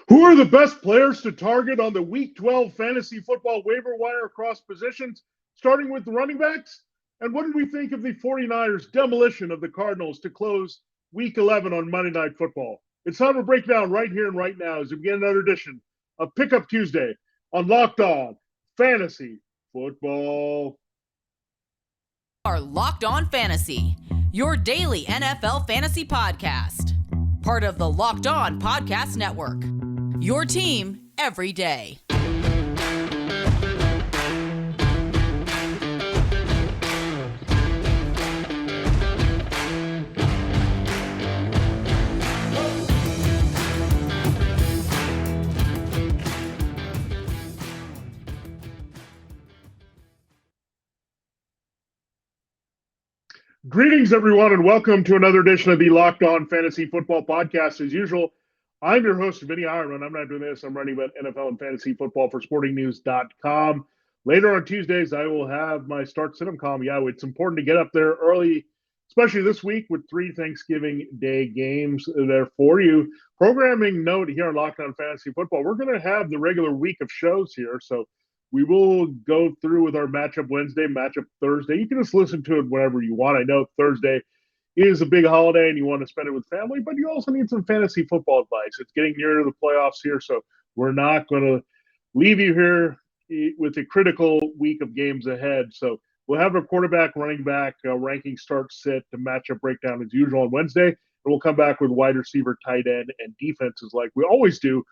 Who are the best players to target on the Week 12 fantasy football waiver wire across positions, starting with the running backs? And what did we think of the 49ers' demolition of the Cardinals to close Week 11 on Monday Night Football? It's time to break down right here and right now as we begin another edition of Pickup Tuesday on Locked On Fantasy Football. Are Locked On Fantasy, your daily NFL fantasy podcast. Part of the Locked On Podcast Network. Your team every day. Greetings, everyone, and welcome to another edition of the Locked On Fantasy Football Podcast. As usual, I'm your host, Vinnie Iyer. I'm not doing this. I'm writing about NFL and fantasy football for sportingnews.com. Later on Tuesdays, I will have my start sit-em column. Yeah, it's important to get up there early, especially this week with 3 Thanksgiving Day games there for you. Programming note here on Locked On Fantasy Football, we're going to have the regular week of shows here, so we will go through with our matchup Wednesday, matchup Thursday. You can just listen to it whenever you want. I know Thursday is a big holiday and you want to spend it with family, but you also need some fantasy football advice. It's getting near to the playoffs here, so we're not going to leave you here with a critical week of games ahead. So we'll have our quarterback, running back, ranking start sit to matchup breakdown as usual on Wednesday, and we'll come back with wide receiver, tight end, and defenses like we always do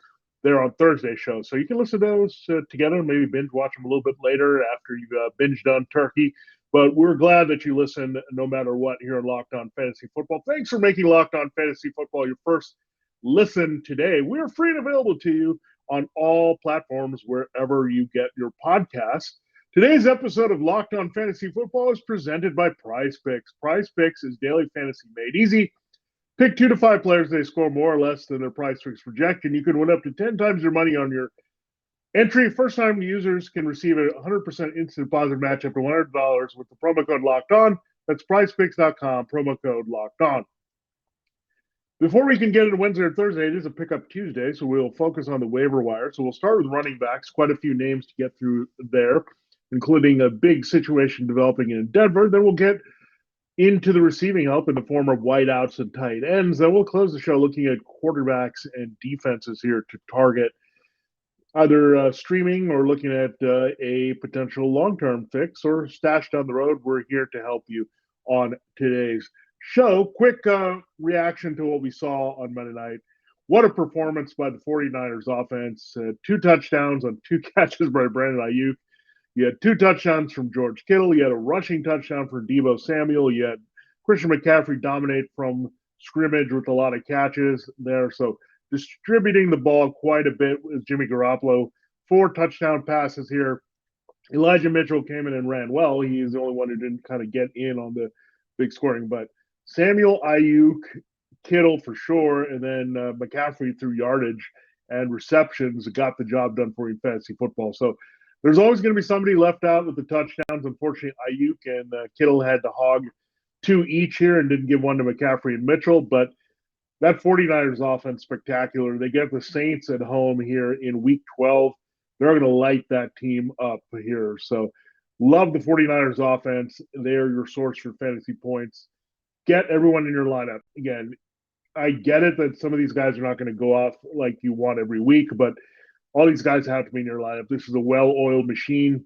there on Thursday shows. So you can listen to those together and maybe binge watch them a little bit later after you've binged on turkey. But we're glad that you listen no matter what here on Locked On Fantasy Football. Thanks for making Locked On Fantasy Football your first listen today. We're free and available to you on all platforms wherever you get your podcasts. Today's episode of Locked On Fantasy Football is presented by PrizePicks. PrizePicks is daily fantasy made easy. Pick 2 to 5 players. They score more or less than their PrizePicks projection. You can win up to 10 times your money on your entry. First-time users can receive a 100% instant deposit match up to $100 with the promo code Locked On. That's PrizePicks.com, promo code Locked On. Before we can get into Wednesday or Thursday, it is a Pickup Tuesday, so we'll focus on the waiver wire. So we'll start with running backs. Quite a few names to get through there, including a big situation developing in Denver. Then we'll get into the receiving help in the form of wideouts and tight ends. Then we'll close the show looking at quarterbacks and defenses here to target either streaming or looking at a potential long-term fix or stash down the road. We're here to help you on today's show. Quick reaction to what we saw on Monday night. What a performance by the 49ers offense. 2 touchdowns on 2 catches by Brandon Ayuk. You had 2 touchdowns from George Kittle. You had a rushing touchdown for Deebo Samuel. You had Christian McCaffrey dominate from scrimmage with a lot of catches there. So distributing the ball quite a bit with Jimmy Garoppolo. 4 touchdown passes here. Elijah Mitchell came in and ran well. He's the only one who didn't kind of get in on the big scoring. But Samuel, Ayuk, Kittle for sure, and then McCaffrey through yardage and receptions got the job done for you in fantasy football. So there's always going to be somebody left out with the touchdowns. Unfortunately, Ayuk and Kittle had to hog 2 each here and didn't give one to McCaffrey and Mitchell. But that 49ers offense, spectacular. They get the Saints at home here in Week 12. They're going to light that team up here. So love the 49ers offense. They're your source for fantasy points. Get everyone in your lineup. Again, I get it that some of these guys are not going to go off like you want every week, but all these guys have to be in your lineup. This is a well-oiled machine.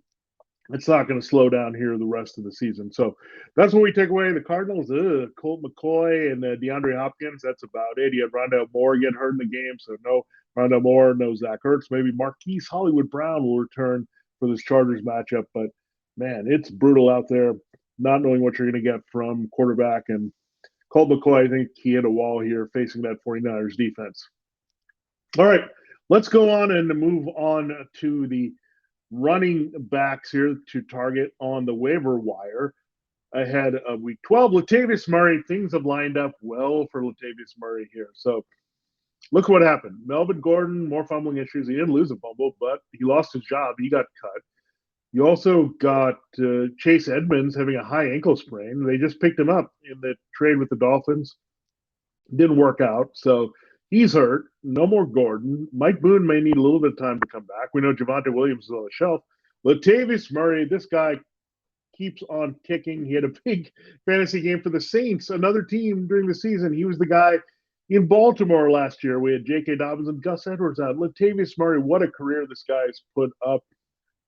It's not going to slow down here the rest of the season. So that's what we take away. The Cardinals, Colt McCoy and DeAndre Hopkins, that's about it. You had Rondale Moore get hurt in the game, so no Rondale Moore, no Zach Ertz. Maybe Marquise Hollywood Brown will return for this Chargers matchup. But, man, it's brutal out there, not knowing what you're going to get from quarterback. And Colt McCoy, I think he hit a wall here facing that 49ers defense. All right. Let's go on and move on to the running backs here to target on the waiver wire ahead of Week 12. Latavius Murray, things have lined up well for Latavius Murray here. So look what happened. Melvin Gordon, more fumbling issues. He didn't lose a fumble, but he lost his job. He got cut. You also got Chase Edmonds having a high ankle sprain. They just picked him up in the trade with the Dolphins. Didn't work out. So He's hurt. No more Gordon. Mike Boone may need a little bit of time to come back. We know Javonte Williams is on the shelf. Latavius Murray, this guy keeps on kicking. He had a big fantasy game for the Saints, another team during the season. He was the guy in Baltimore last year. We had J.K. Dobbins and Gus Edwards out. Latavius Murray, what a career this guy's put up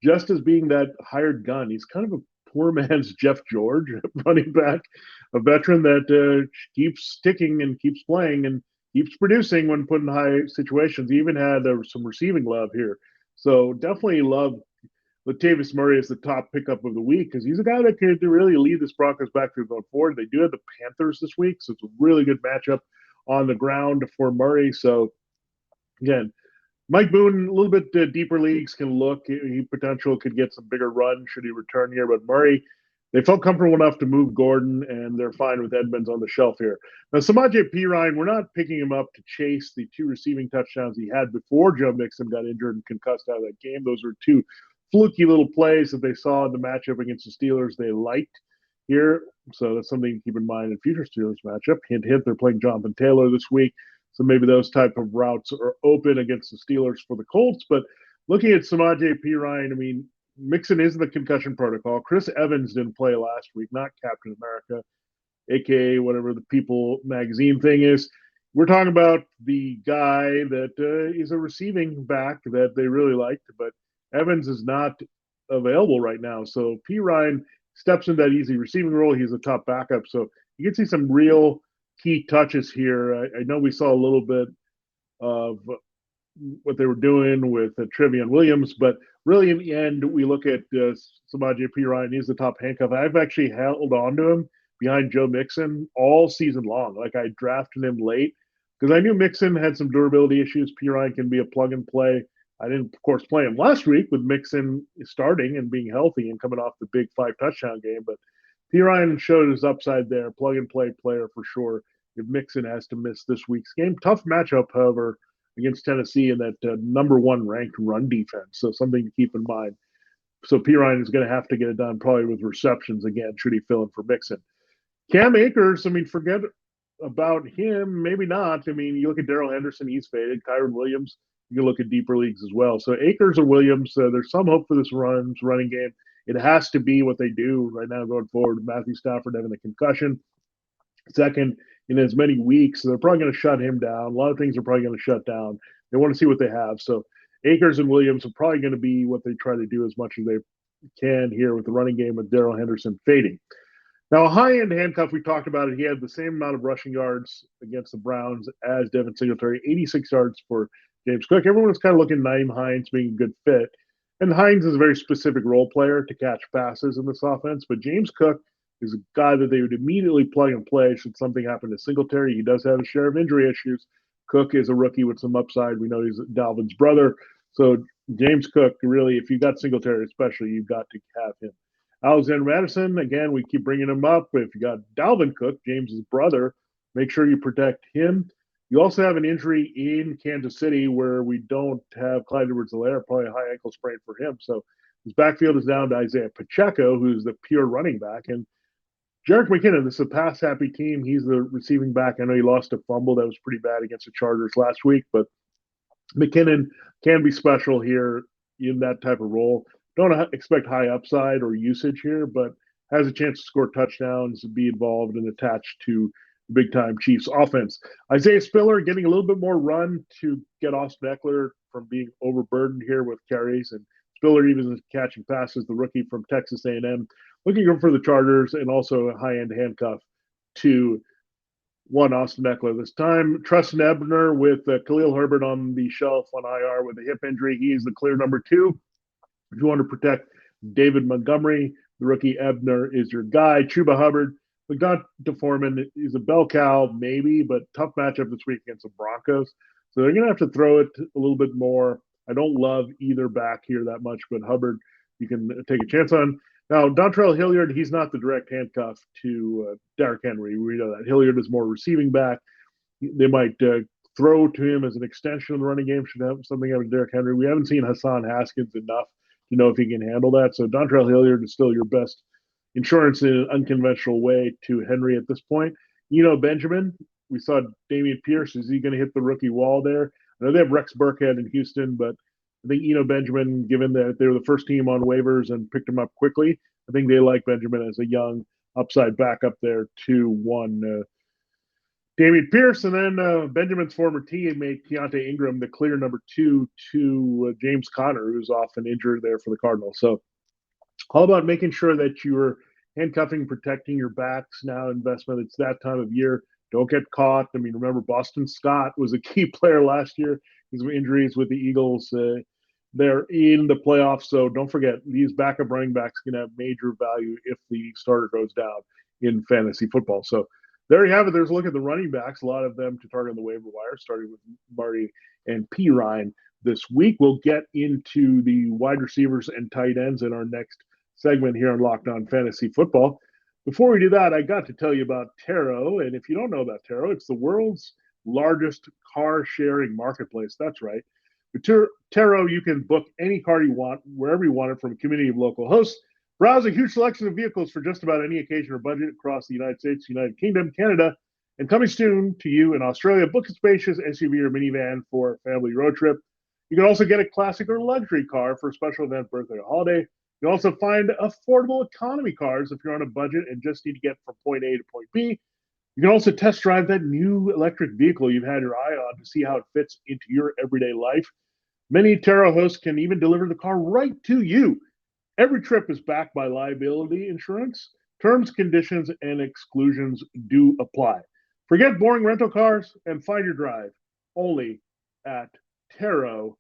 just as being that hired gun. He's kind of a poor man's Jeff George, running back, a veteran that keeps sticking and keeps playing and keeps producing when put in high situations. He even had some receiving love here. So definitely love Latavius Murray is the top pickup of the week because he's a guy that could really lead this Broncos backfield going forward. They do have the Panthers this week, so it's a really good matchup on the ground for Murray. So, again, Mike Boone, a little bit deeper leagues can look. He potential could get some bigger run should he return here. But Murray, they felt comfortable enough to move Gordon, and they're fine with Edmonds on the shelf here. Now, Samaje Perine, we're not picking him up to chase the 2 receiving touchdowns he had before Joe Mixon got injured and concussed out of that game. Those were 2 fluky little plays that they saw in the matchup against the Steelers they liked here. So that's something to keep in mind in future Steelers matchup. Hint, hint, they're playing Jonathan Taylor this week. So maybe those type of routes are open against the Steelers for the Colts. But looking at Samaje Perine, I mean, Mixon is in the concussion protocol. Chris Evans didn't play last week, not Captain America, a.k.a. whatever the People magazine thing is. We're talking about the guy that is a receiving back that they really liked, but Evans is not available right now. So Perine steps in that easy receiving role. He's a top backup. So you can see some real key touches here. I know we saw a little bit of what they were doing with Treylon Williams, but really in the end, we look at Samaje Perine. He's the top handcuff. I've actually held on to him behind Joe Mixon all season long. Like I drafted him late because I knew Mixon had some durability issues. Perine can be a plug and play. I didn't, of course, play him last week with Mixon starting and being healthy and coming off the big 5-touchdown game. But Perine showed his upside there, plug and play player for sure. If Mixon has to miss this week's game, tough matchup, however, against Tennessee in that number 1 ranked run defense. So something to keep in mind. So Perine is going to have to get it done probably with receptions again, should he fill in for Mixon. Cam Akers, I mean, forget about him. Maybe not. I mean, you look at Darrell Henderson, he's faded. Kyron Williams, you can look at deeper leagues as well. So Akers or Williams, there's some hope for this running game. It has to be what they do right now going forward. Matthew Stafford having a concussion. Second, in as many weeks, they're probably going to shut him down. A lot of things are probably going to shut down. They want to see what they have. So Akers and Williams are probably going to be what they try to do as much as they can here with the running game with Darrell Henderson fading. Now, a high-end handcuff, we talked about it. He had the same amount of rushing yards against the Browns as Devin Singletary, 86 yards for James Cook. Everyone was kind of looking at Nyheim Hines being a good fit. And Hines is a very specific role player to catch passes in this offense. But James Cook is a guy that they would immediately plug and play should something happen to Singletary. He does have a share of injury issues. Cook is a rookie with some upside. We know he's Dalvin's brother. So James Cook, really, if you got Singletary especially, you've got to have him. Alexander Madison, again, we keep bringing him up. If you got Dalvin Cook, James's brother, make sure you protect him. You also have an injury in Kansas City where we don't have Clyde Edwards-Helaire, probably a high ankle sprain for him. So his backfield is down to Isaiah Pacheco, who's the pure running back. And Jerick McKinnon, this is a pass-happy team. He's the receiving back. I know he lost a fumble that was pretty bad against the Chargers last week, but McKinnon can be special here in that type of role. Don't expect high upside or usage here, but has a chance to score touchdowns, be involved and attached to the big-time Chiefs offense. Isaiah Spiller getting a little bit more run to get Austin Eckler from being overburdened here with carries, and Spiller even is catching passes, the rookie from Texas A&M, looking for the Chargers, and also a high-end handcuff to one Austin Eckler this time. Treston Ebner with Khalil Herbert on the shelf on IR with a hip injury. He is the clear number 2. If you want to protect David Montgomery, the rookie Ebner is your guy. Chuba Hubbard, McDonta Foreman is a bell cow, maybe, but tough matchup this week against the Broncos. So they're going to have to throw it a little bit more. I don't love either back here that much, but Hubbard you can take a chance on. Now, Dontrell Hilliard, he's not the direct handcuff to Derrick Henry. We know that. Hilliard is more receiving back. They might throw to him as an extension of the running game, should have something out of Derrick Henry. We haven't seen Hassan Haskins enough to know if he can handle that. So Dontrell Hilliard is still your best insurance in an unconventional way to Henry at this point. Benjamin, We saw Dameon Pierce. Is he going to hit the rookie wall there? I know they have Rex Burkhead in Houston, but I think Eno Benjamin, given that they were the first team on waivers and picked him up quickly, I think they like Benjamin as a young upside backup there to one Dameon Pierce, and then Benjamin's former teammate Keontae Ingram, the clear number 2 to James Conner, who's often injured there for the Cardinals. So all about making sure that you're handcuffing, protecting your backs now. Investment. It's that time of year. Don't get caught. I mean, remember Boston Scott was a key player last year because of injuries with the Eagles. They're in the playoffs, so don't forget these backup running backs can have major value if the starter goes down in fantasy football. So there you have it. There's a look at the running backs. A lot of them to target on the waiver wire, starting with Murray and Perine this week. We'll get into the wide receivers and tight ends in our next segment here on Locked On Fantasy Football. Before we do that, I got to tell you about Taro. And if you don't know about Taro, it's the world's largest car sharing marketplace. That's right. With Taro, you can book any car you want, wherever you want it, from a community of local hosts. Browse a huge selection of vehicles for just about any occasion or budget across the United States, United Kingdom, Canada, and coming soon to you in Australia. Book a spacious SUV or minivan for a family road trip. You can also get a classic or luxury car for a special event, birthday, or holiday. You can also find affordable economy cars if you're on a budget and just need to get from point A to point B. You can also test drive that new electric vehicle you've had your eye on to see how it fits into your everyday life. Many Taro hosts can even deliver the car right to you. Every trip is backed by liability insurance. Terms, conditions, and exclusions do apply. Forget boring rental cars and find your drive only at Taro.com.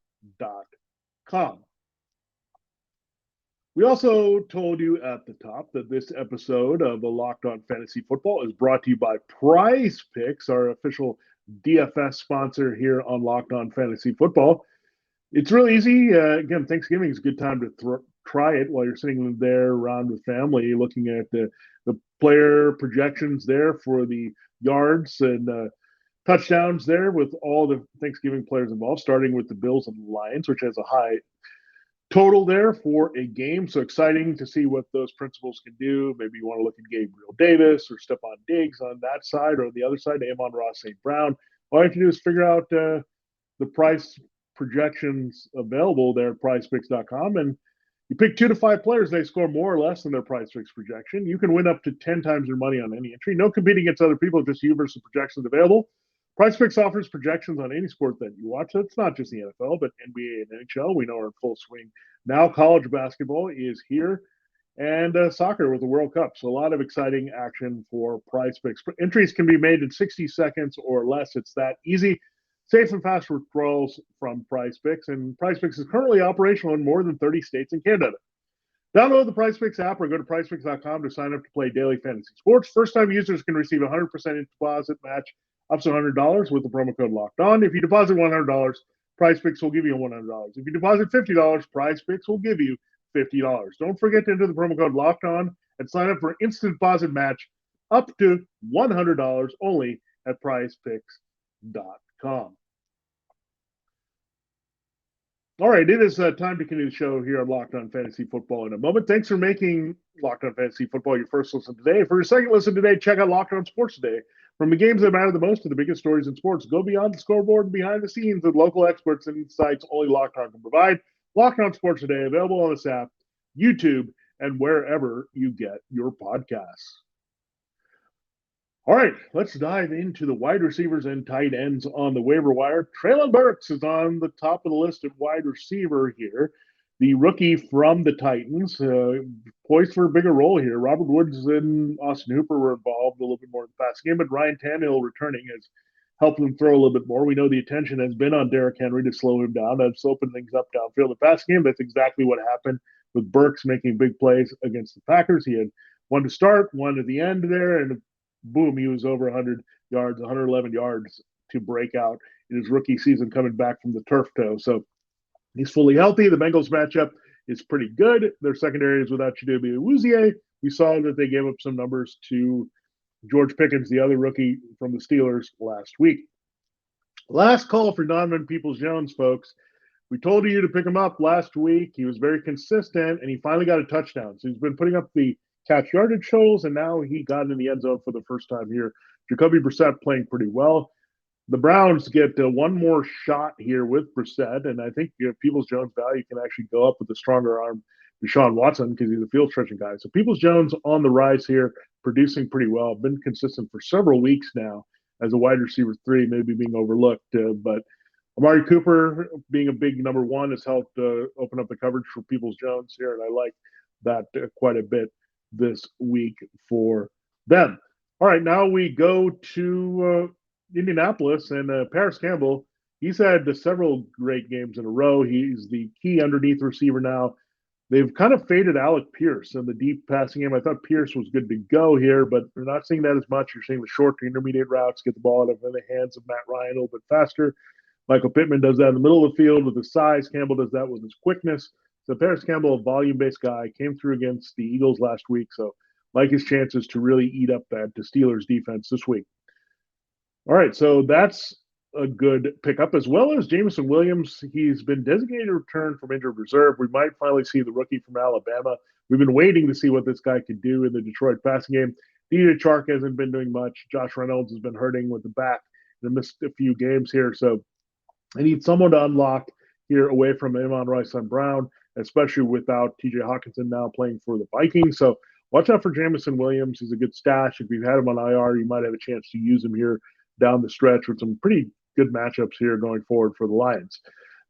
We also told you at the top that this episode of the Locked On Fantasy Football is brought to you by PrizePicks, our official DFS sponsor here on Locked On Fantasy Football. It's really easy. Again, Thanksgiving is a good time to try it while you're sitting there around with family, looking at the player projections there for the yards and touchdowns there with all the Thanksgiving players involved, starting with the Bills and Lions, which has a high total there for a game. So exciting to see what those principals can do. Maybe you want to look at Gabriel Davis or Stephon Diggs on that side, or on the other side, Amon-Ra St. Brown. All you have to do is figure out the price projections available there at prizepicks.com, and you pick 2 to 5 players. They score more or less than their PrizePicks projection. You can win up to 10 times your money on any entry. No competing against other people, just you versus projections available. PrizePicks offers projections on any sport that you watch. It's not just the NFL, but NBA and NHL. We know are in full swing now. College basketball is here, and soccer with the World Cup. So a lot of exciting action for PrizePicks. Entries can be made in 60 seconds or less. It's that easy. Safe and fast withdrawals from PrizePicks, and PrizePicks is currently operational in more than 30 states and Canada. Download the PrizePicks app or go to prizepicks.com to sign up to play daily fantasy sports. First-time users can receive a 100% deposit match up to $100 with the promo code Locked On. If you deposit $100, PrizePicks will give you $100. If you deposit $50, PrizePicks will give you $50. Don't forget to enter the promo code Locked On and sign up for an instant deposit match up to $100 only at prizepicks.com. All right, it is time to continue the show here on Locked On Fantasy Football in a moment. Thanks for making Locked On Fantasy Football your first listen today. For your second listen today, check out Locked On Sports Today. From the games that matter the most to the biggest stories in sports, go beyond the scoreboard and behind the scenes with local experts and insights only Locked On can provide. Locked On Sports Today, available on this app, YouTube, and wherever you get your podcasts. All right, let's dive into the wide receivers and tight ends on the waiver wire. Treylon Burks is on the top of the list at wide receiver here. The rookie from the Titans, poised for a bigger role here. Robert Woods and Austin Hooper were involved a little bit more in the passing game, but Ryan Tannehill returning has helped them throw a little bit more. We know the attention has been on Derrick Henry to slow him down. That's opened things up downfield. The passing game, that's exactly what happened with Burks making big plays against the Packers. He had one to start, one at the end there, and boom, he was over 100 yards, 111 yards to break out in his rookie season coming back from the turf toe. So he's fully healthy. The Bengals matchup is pretty good. Their secondary is without Chidobe Awuzie. We saw that they gave up some numbers to George Pickens, the other rookie from the Steelers, last week. Last call for Donovan Peoples-Jones, folks. We told you to pick him up last week. He was very consistent, and he finally got a touchdown. So he's been putting up the catch yardage totals, and now he got in the end zone for the first time here Jacoby Brissett playing pretty well. The Browns get one more shot here with Brissett, and I think Peoples-Jones value can actually go up with the stronger arm Deshaun Watson because he's a field stretching guy. So Peoples-Jones on the rise here, producing pretty well, been consistent for several weeks now as a wide receiver 3, maybe being overlooked. But Amari Cooper being a big number 1 has helped open up the coverage for Peoples-Jones here, and I like that quite a bit this week for them. All right, now we go to Indianapolis, and Paris Campbell, he's had several great games in a row. He's the key underneath receiver now. They've kind of faded Alec Pierce in the deep passing game. I thought Pierce was good to go here, but they're not seeing that as much. You're seeing the short to intermediate routes, get the ball out of the hands of Matt Ryan a little bit faster. Michael Pittman does that in the middle of the field with his size. Campbell does that with his quickness. So Paris Campbell, a volume-based guy, came through against the Eagles last week, so like his chances to really eat up that Steelers defense this week. All right, so that's a good pickup, as well as Jameson Williams. He's been designated to return from injured reserve. We might finally see the rookie from Alabama. We've been waiting to see what this guy could do in the Detroit passing game. DJ Chark hasn't been doing much. Josh Reynolds has been hurting with the back and missed a few games here. So I need someone to unlock here away from Amon-Ra St. Brown, especially without TJ Hawkinson now playing for the Vikings. So watch out for Jameson Williams. He's a good stash. If you've had him on IR, you might have a chance to use him here down the stretch with some pretty good matchups here going forward for the Lions.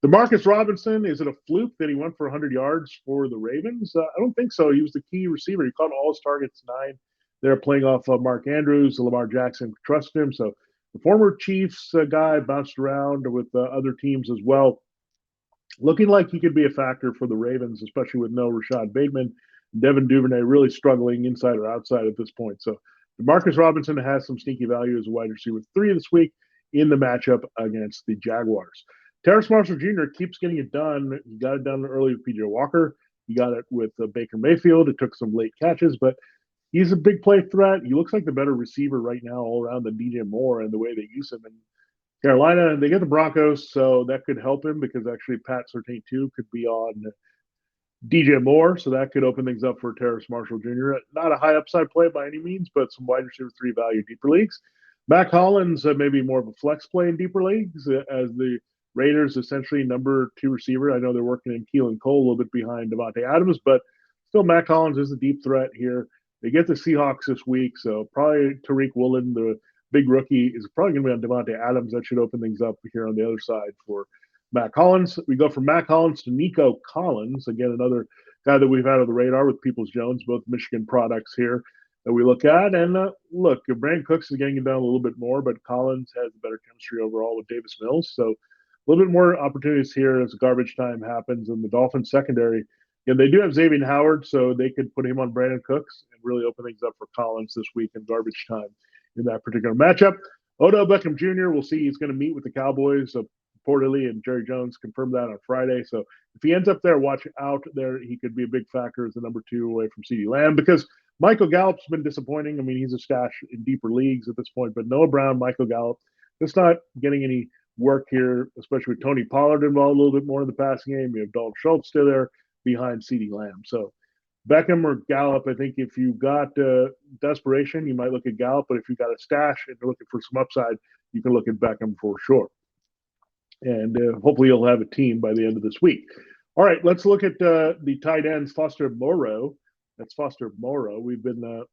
Demarcus Robinson, is it a fluke that he went for 100 yards for the Ravens? I don't think so. He was the key receiver. He caught all his targets 9. They're playing off Mark Andrews. Lamar Jackson trusted him. So the former Chiefs guy bounced around with other teams as well. Looking like he could be a factor for the Ravens, especially with no Rashad Bateman. Devin Duvernay really struggling inside or outside at this point. So Demarcus Robinson has some sneaky value as a wide receiver 3 this week in the matchup against the Jaguars. Terrace Marshall Jr. keeps getting it done. He got it done early with PJ Walker. He got it with Baker Mayfield. It took some late catches, but he's a big play threat. He looks like the better receiver right now all around than DJ Moore and the way they use him in Carolina. And they get the Broncos, so that could help him because actually Pat Surtain too could be on DJ Moore, so that could open things up for Terrace Marshall Jr. Not a high upside play by any means, but some wide receiver 3 value deeper leagues. Mac Hollins, maybe more of a flex play in deeper leagues as the Raiders essentially number 2 receiver. I know they're working in Keelan Cole a little bit behind Davante Adams, but still Mac Hollins is a deep threat here. They get the Seahawks this week, so probably Tariq Woolen, the big rookie, is probably going to be on Davante Adams. That should open things up here on the other side for Mac Hollins. We go from Mac Hollins to Nico Collins, again, another guy that we've had on the radar with Peoples-Jones, both Michigan products here that we look at. And look, Brandon Cooks is getting it down a little bit more, but Collins has better chemistry overall with Davis Mills. So a little bit more opportunities here as garbage time happens in the Dolphins secondary. And they do have Xavier Howard, so they could put him on Brandon Cooks and really open things up for Collins this week in garbage time in that particular matchup. Odell Beckham Jr., we'll see. He's going to meet with the Cowboys reportedly, and Jerry Jones confirmed that on Friday. So if he ends up there, watch out there. He could be a big factor as the number 2 away from CeeDee Lamb because Michael Gallup's been disappointing. I mean, he's a stash in deeper leagues at this point, but Noah Brown, Michael Gallup, just not getting any work here, especially with Tony Pollard involved a little bit more in the passing game. You have Dalton Schultz still there behind CeeDee Lamb. So Beckham or Gallup, I think if you've got desperation, you might look at Gallup, but if you've got a stash and you're looking for some upside, you can look at Beckham for sure. And hopefully you'll have a team by the end of this week. All right, let's look at the tight ends, Foster Moreau. That's Foster Moreau. We've been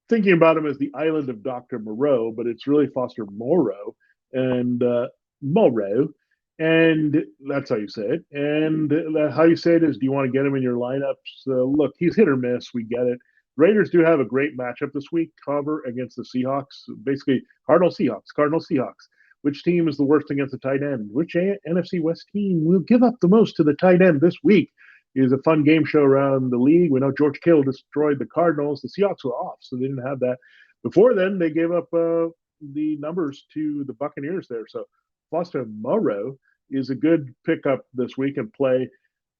thinking about him as the island of Dr. Moreau, but it's really Foster Moreau. And Moreau. And that's how you say it. And how you say it is, do you want to get him in your lineups? Look, he's hit or miss. We get it. Raiders do have a great matchup this week, cover against the Seahawks. Basically, Cardinal Seahawks. Which team is the worst against the tight end? Which NFC West team will give up the most to the tight end this week? Is a fun game show around the league. We know George Kittle destroyed the Cardinals. The Seahawks were off, so they didn't have that. Before then, they gave up the numbers to the Buccaneers there. So Foster Moreau is a good pickup this week and play.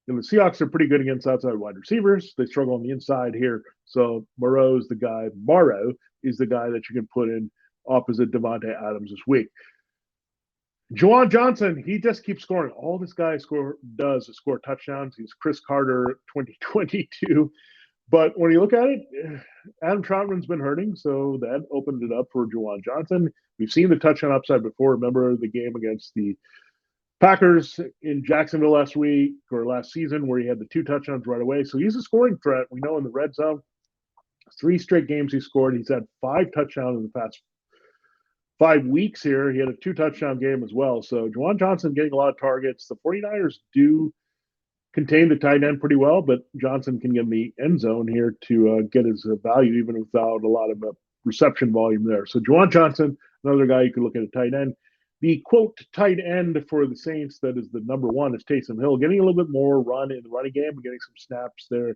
And the Seahawks are pretty good against outside wide receivers. They struggle on the inside here. So Morrow is the guy that you can put in opposite Davante Adams this week. Juwan Johnson, he just keeps scoring. All this guy does is score touchdowns. He's Chris Carter 2022. But when you look at it, Adam Troutman's been hurting, so that opened it up for Juwan Johnson. We've seen the touchdown upside before. Remember the game against the Packers in Jacksonville last season where he had the 2 touchdowns right away. So he's a scoring threat. We know in the red zone, 3 straight games he scored. He's had 5 touchdowns in the past 5 weeks here. He had a 2 touchdown game as well. So Juwan Johnson getting a lot of targets. The 49ers do contain the tight end pretty well, but Johnson can get in the end zone here to get his value even without a lot of reception volume there. So Juwan Johnson, another guy you could look at a tight end. The quote tight end for the Saints that is the number 1 is Taysom Hill, getting a little bit more run in the running game and getting some snaps there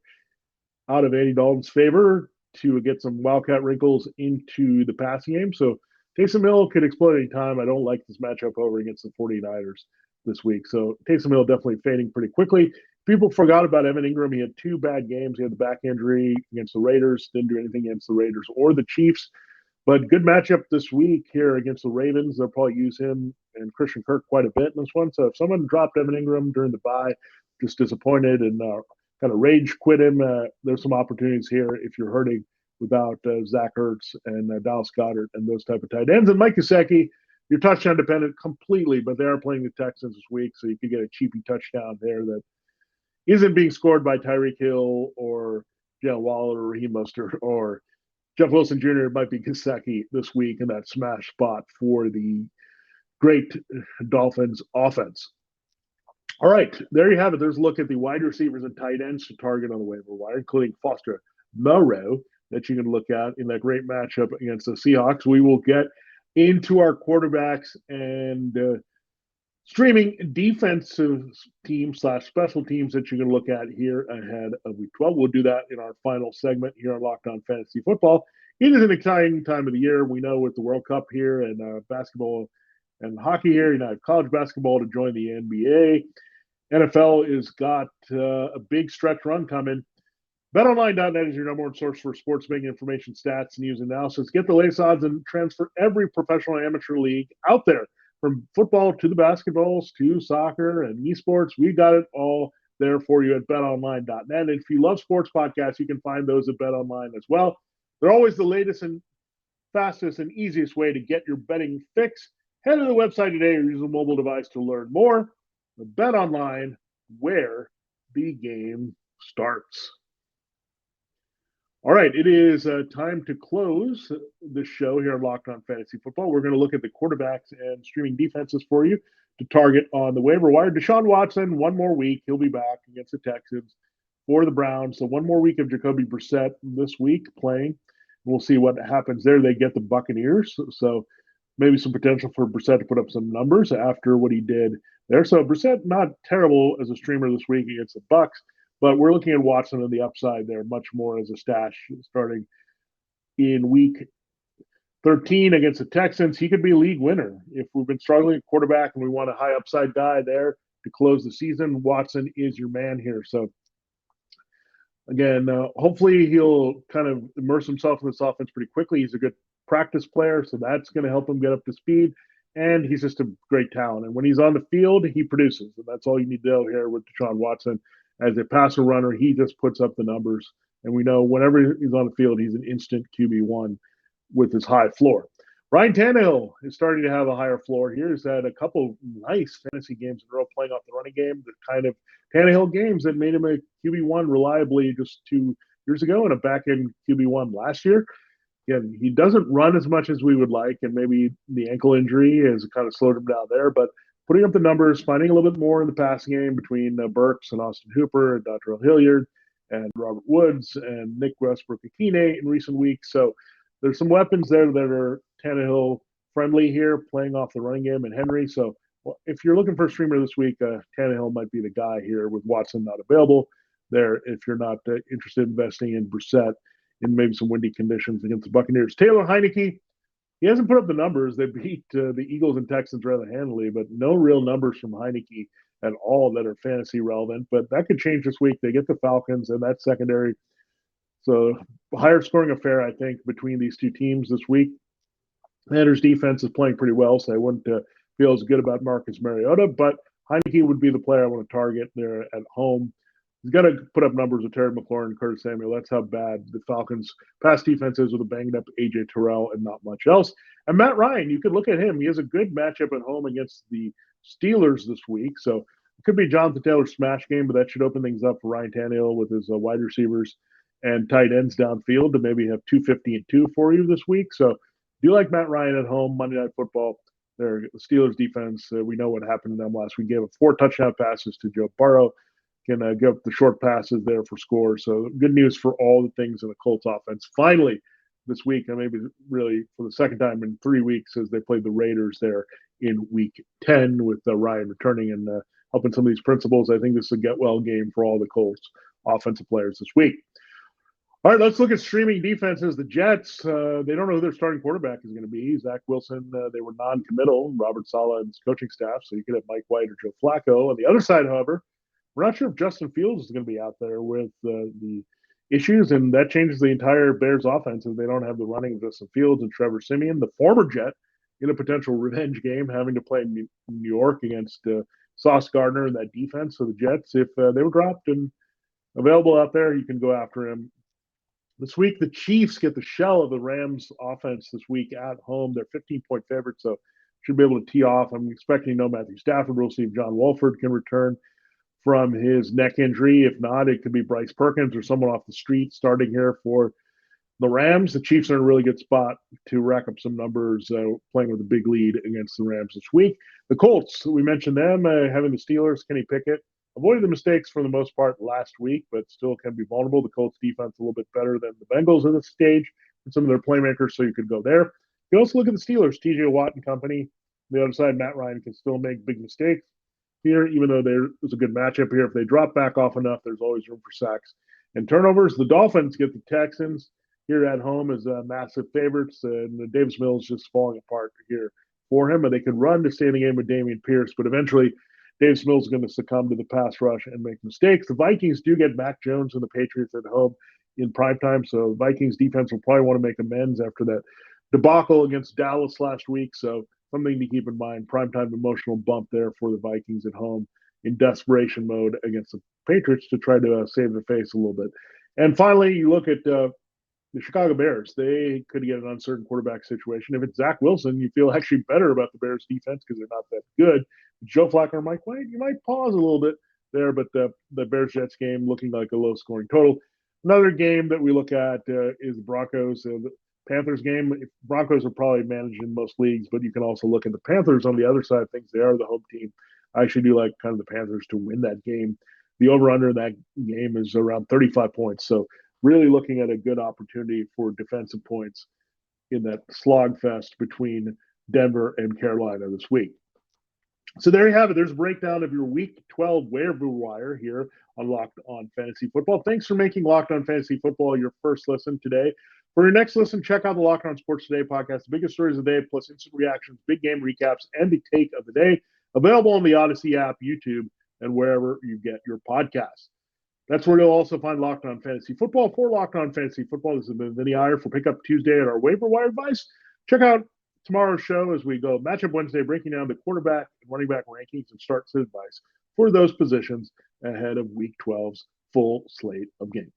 out of Andy Dalton's favor to get some wildcat wrinkles into the passing game. So Taysom Hill could explode any time. I don't like this matchup over against the 49ers this week. So Taysom Hill definitely fading pretty quickly. People forgot about Evan Ingram. He had 2 bad games. He had the back injury against the Raiders, didn't do anything against the Raiders or the Chiefs. But good matchup this week here against the Ravens. They'll probably use him and Christian Kirk quite a bit in this one. So if someone dropped Evan Ingram during the bye, just disappointed and kind of rage quit him, there's some opportunities here if you're hurting without Zach Ertz and Dallas Goedert and those type of tight ends. And Mike Gesicki, you're touchdown dependent completely, but they are playing the Texans this week, so you could get a cheapy touchdown there that isn't being scored by Tyreek Hill or Jalen Waller or Raheem Mostert or Jeff Wilson Jr. Might be Gesicki this week in that smash spot for the great Dolphins offense. All right, there you have it. There's a look at the wide receivers and tight ends to target on the waiver wire, including Foster Moreau that you can look at in that great matchup against the Seahawks. We will get into our quarterbacks and streaming defensive team / special teams that you can look at here ahead of week 12. We'll do that in our final segment here on Locked On Fantasy Football. It is an exciting time of the year. We know with the World Cup here and basketball and hockey here, you have college basketball to join the NBA. NFL has got a big stretch run coming. BetOnline.net is your number 1 source for sports betting information, stats, news, and analysis. Get the latest odds and trends for every professional and amateur league out there. From football to the basketballs to soccer and esports, we got it all there for you at betonline.net. And if you love sports podcasts, you can find those at BetOnline as well. They're always the latest and fastest and easiest way to get your betting fix. Head to the website today or use a mobile device to learn more. BetOnline, where the game starts. All right, it is time to close this show here on Locked On Fantasy Football. We're going to look at the quarterbacks and streaming defenses for you to target on the waiver wire. Deshaun Watson, 1 more week. He'll be back against the Texans for the Browns. So 1 more week of Jacoby Brissett this week playing. We'll see what happens there. They get the Buccaneers. So maybe some potential for Brissett to put up some numbers after what he did there. So Brissett, not terrible as a streamer this week against the Bucs. But we're looking at Watson on the upside there much more as a stash starting in week 13 against the Texans. He could be a league winner. If we've been struggling at quarterback and we want a high upside guy there to close the season, Watson is your man here. So, again, hopefully he'll kind of immerse himself in this offense pretty quickly. He's a good practice player, so that's going to help him get up to speed. And he's just a great talent. And when he's on the field, he produces. And that's all you need to know here with Deshaun Watson. As a passer runner, he just puts up the numbers. And we know whenever he's on the field, he's an instant QB1 with his high floor. Ryan Tannehill is starting to have a higher floor here. He's had a couple nice fantasy games in a row playing off the running game, the kind of Tannehill games that made him a QB1 reliably just 2 years ago and a back-end QB1 last year. Again, he doesn't run as much as we would like, and maybe the ankle injury has kind of slowed him down there, but putting up the numbers, finding a little bit more in the passing game between Burks and Austin Hooper and Dr. Hilliard and Robert Woods and Nick Westbrook-Akine in recent weeks. So there's some weapons there that are Tannehill friendly here, playing off the running game and Henry. So if you're looking for a streamer this week, Tannehill might be the guy here with Watson not available there if you're not interested in investing in Brissett in maybe some windy conditions against the Buccaneers. Taylor Heineke, he hasn't put up the numbers. They beat the Eagles and Texans rather handily, but no real numbers from Heineke at all that are fantasy relevant. But that could change this week. They get the Falcons and that secondary. So higher scoring affair, I think, between these two teams this week. Commanders' defense is playing pretty well, so I wouldn't feel as good about Marcus Mariota. But Heineke would be the player I want to target there at home he's got to put up numbers with Terry McLaurin and Curtis Samuel. That's how bad the Falcons' pass defense is with a banged up A.J. Terrell and not much else. And Matt Ryan, you could look at him. He has a good matchup at home against the Steelers this week. So it could be Jonathan Taylor's smash game, but that should open things up for Ryan Tannehill with his wide receivers and tight ends downfield to maybe have 250 and 2 for you this week. So do you like Matt Ryan at home, Monday Night Football? The Steelers defense, we know what happened to them last week. Gave up 4 touchdown passes to Joe Burrow. Can give up the short passes there for scores. So good news for all the things in the Colts offense. Finally, this week, and maybe really for the second time in 3 weeks, as they played the Raiders there in Week 10 with Ryan returning and helping some of these principles. I think this is a get-well game for all the Colts offensive players this week. All right, let's look at streaming defenses. The Jets, they don't know who their starting quarterback is going to be. Zach Wilson, they were non-committal. Robert Saleh and his coaching staff, so you could have Mike White or Joe Flacco. On the other side, however, we're not sure if Justin Fields is going to be out there with the issues, and that changes the entire Bears offense if they don't have the running of Justin Fields and Trevor Siemian, the former Jet, in a potential revenge game, having to play in New York against Sauce Gardner and that defense. So the Jets, if they were dropped and available out there, you can go after him. This week, the Chiefs get the shell of the Rams offense this week at home. They're 15-point favorites, so should be able to tee off. I'm expecting no Matthew Stafford. We'll see if John Wolford can return from his neck injury. If not, it could be Bryce Perkins or someone off the street starting here for the Rams. The Chiefs are in a really good spot to rack up some numbers, playing with a big lead against the Rams this week. The Colts, we mentioned them, having the Steelers, Kenny Pickett. Avoided the mistakes for the most part last week, but still can be vulnerable. The Colts defense a little bit better than the Bengals at this stage and some of their playmakers, so you could go there. You can also look at the Steelers, TJ Watt and company. On the other side, Matt Ryan can still make big mistakes here, even though there's a good matchup here. If they drop back off enough, there's always room for sacks and turnovers. The Dolphins get the Texans here at home as massive favorites, and Davis Mills just falling apart here for him. And they could run to stay in the game with Dameon Pierce, but eventually Davis Mills is going to succumb to the pass rush and make mistakes. The Vikings do get Mac Jones and the Patriots at home in primetime, so the Vikings defense will probably want to make amends after that debacle against Dallas last week. So something to keep in mind. Primetime emotional bump there for the Vikings at home in desperation mode against the Patriots to try to save their face a little bit. And finally, you look at the Chicago Bears. They could get an uncertain quarterback situation. If it's Zach Wilson, you feel actually better about the Bears defense because they're not that good. Joe Flacco or Mike White, you might pause a little bit there, but the Bears-Jets game looking like a low-scoring total. Another game that we look at is the Broncos-Panthers game. Broncos are probably managed in most leagues, but you can also look at the Panthers on the other side of things. They are the home team. I actually do like kind of the Panthers to win that game. The over-under in that game is around 35 points, so really looking at a good opportunity for defensive points in that slogfest between Denver and Carolina this week. So there you have it. There's a breakdown of your Week 12 waiver wire here on Locked On Fantasy Football. Thanks for making Locked On Fantasy Football your first listen today. For your next listen, check out the Locked On Sports Today podcast, the biggest stories of the day, plus instant reactions, big game recaps, and the take of the day. Available on the Odyssey app, YouTube, and wherever you get your podcasts. That's where you'll also find Locked On Fantasy Football. For Locked On Fantasy Football, this has been Vinnie Iyer for Pickup Tuesday at our waiver wire advice. Check out tomorrow's show as we go Matchup Wednesday, breaking down the quarterback and running back rankings and start sit advice for those positions ahead of Week 12's full slate of games.